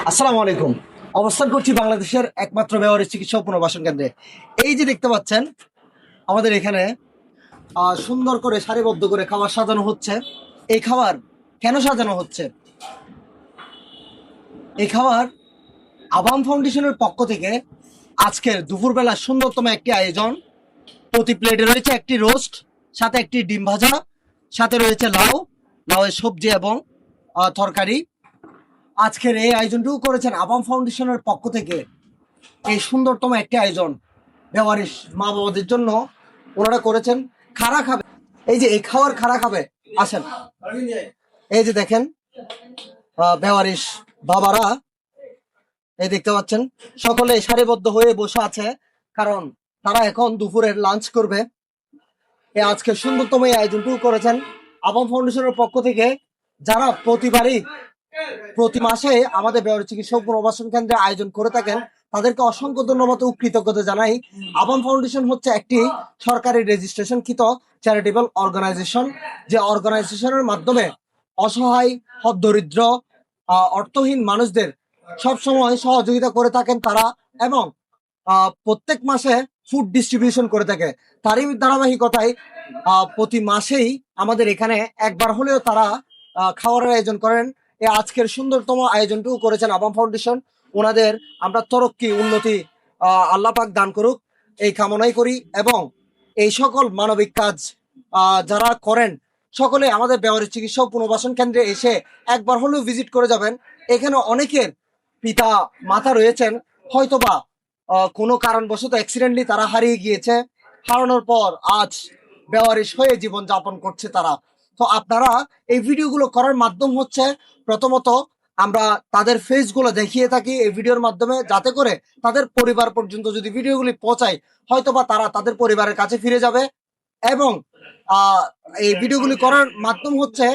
আসসালামু আলাইকুম। অবস্থান করছি বাংলাদেশের একমাত্র ব্যবহারিক চিকিৎসা ও পুনর্বাসন কেন্দ্রে। এই যে দেখতে পাচ্ছেন আমাদের এখানে সুন্দর করে সারিবদ্ধ করে খাবার সাজানো হচ্ছে। এই খাবার কেন সাজানো হচ্ছে? এই খাবার আবাম ফাউন্ডেশনের পক্ষ থেকে আজকের দুপুরবেলা সুন্দরতম একটি আয়োজন। প্রতি প্লেটে রয়েছে একটি রোস্ট, সাথে একটি ডিম ভাজা, সাথে রয়েছে লাউ, লাউয়ের সবজি এবং তরকারি। আজকের এই আয়োজনটুকু করেছেন আবাম ফাউন্ডেশনের পক্ষ থেকে। এই সুন্দরতম একটি আয়োজন ব্যবহারিক মা বাবাদের জন্য ওনারা করেছেন। খাড়া খাবে, এই যে এই খাওয়ার খাড়া খাবে, আসেন। এই যে দেখেন ব্যবহারিক বাবারা, এই দেখতে পাচ্ছেন সকলে সারিবদ্ধ হয়ে বসে আছে, কারণ তারা এখন দুপুরের লাঞ্চ করবে। এই আজকে সুন্দরতম এই আয়োজনটুকু করেছেন আবাম ফাউন্ডেশনের পক্ষ থেকে, যারা প্রতি মাসে আমাদের ব্যবহারিক চিকিৎসা ও পুনর্বাসন কেন্দ্রে আয়োজন করে থাকেন। তাদেরকে অসংখ্য ধন্যবাদ ও কৃতজ্ঞতা জানাই। আবাম ফাউন্ডেশন হচ্ছে একটি সরকারি রেজিস্ট্রেশনকৃত চ্যারিটেবল অর্গানাইজেশন, যে অর্গানাইজেশনের মাধ্যমে অসহায়, দরিদ্র, অর্থহীন মানুষদের সবসময় সহযোগিতা করে থাকেন তারা, এবং প্রত্যেক মাসে ফুড ডিস্ট্রিবিউশন করে থাকে। তারই ধারাবাহিকতায় প্রতি মাসেই আমাদের এখানে একবার হলেও তারা খাওয়ারের আয়োজন করেন। এই আজকের সুন্দরতম আয়োজনটুকু করেছেন আবাম ফাউন্ডেশন। ওনাদের আমরা তরক্কি, উন্নতি আল্লাহ পাক দান করুক, এই কামনাই করি। এবং এই সকল মানবিক কাজ যারা করেন, সকলে আমাদের ব্যবহারিক চিকিৎসা ও পুনর্বাসন কেন্দ্রে এসে একবার হলেও ভিজিট করে যাবেন। এখানে অনেকের পিতা মাতা রয়েছেন, হয়তোবা কোনো কারণবশত অ্যাক্সিডেন্টলি তারা হারিয়ে গিয়েছে। হারানোর পর আজ বেওয়ারিশ হয়ে জীবন যাপন করছে তারা। তো আপনারা এই ভিডিওগুলো করার মাধ্যম হচ্ছে, প্রথমত আমরা তাদের ফেসগুলো দেখিয়ে থাকি এই ভিডিওর মাধ্যমে, যাতে করে তাদের পরিবার পর্যন্ত যদি ভিডিওগুলি পৌঁছায়, হয়তোবা তারা তাদের পরিবারের কাছে ফিরে যাবে। এবং এই ভিডিওগুলি করার মাধ্যম হচ্ছে,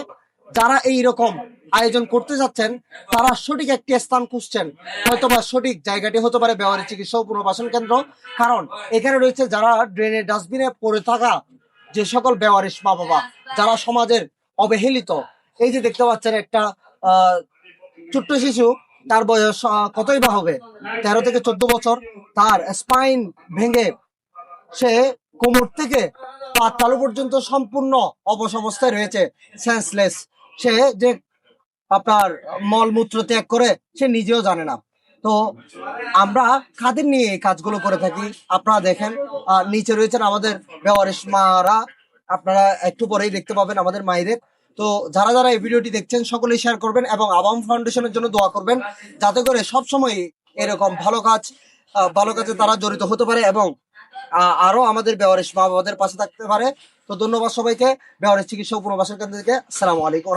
যারা এই রকম আয়োজন করতে যাচ্ছেন তারা সঠিক একটি স্থান খুঁজছেন, হয়তোবা সঠিক জায়গাটি হতে পারে ব্যবহারিক চিকিৎসা ও পুনর্বাসন কেন্দ্র। কারণ এখানে রয়েছে যারা ড্রেনে ডাস্টবিনে পড়ে থাকা যে সকল বেওয়ারিশ মা বাবা, যারা সমাজের অবহেলিত। এই যে দেখতে পাচ্ছেন একটা ছোট্ট শিশু, তার বয়স কতই বা হবে, 13 থেকে 14 বছর। তার স্পাইন ভেঙে সে কোমর থেকে পা তালু পর্যন্ত সম্পূর্ণ অবসমস্থায় রয়েছে, সেন্সলেস। সে যে আপনার মলমূত্র ত্যাগ করে সে নিজেও জানে না। তো আমরা কাদের নিয়ে এই কাজগুলো করে থাকি আপনারা দেখেন। নিচে রয়েছেন আমাদের বেওয়ারিশ মারা, আপনারা একটু পরেই দেখতে পাবেন আমাদের মায়েদের। তো যারা যারা এই ভিডিওটি দেখছেন সকলেই শেয়ার করবেন এবং আবাম ফাউন্ডেশনের জন্য দোয়া করবেন, যাতে করে সবসময় এরকম ভালো কাজে তারা জড়িত হতে পারে এবং আরো আমাদের বেওয়ারিশ মা বাবাদের পাশে থাকতে পারে। তো ধন্যবাদ সবাইকে। বেওয়ারিশ চিকিৎসা ও পুনর্বাসন কেন্দ্র থেকে আসসালামু আলাইকুম।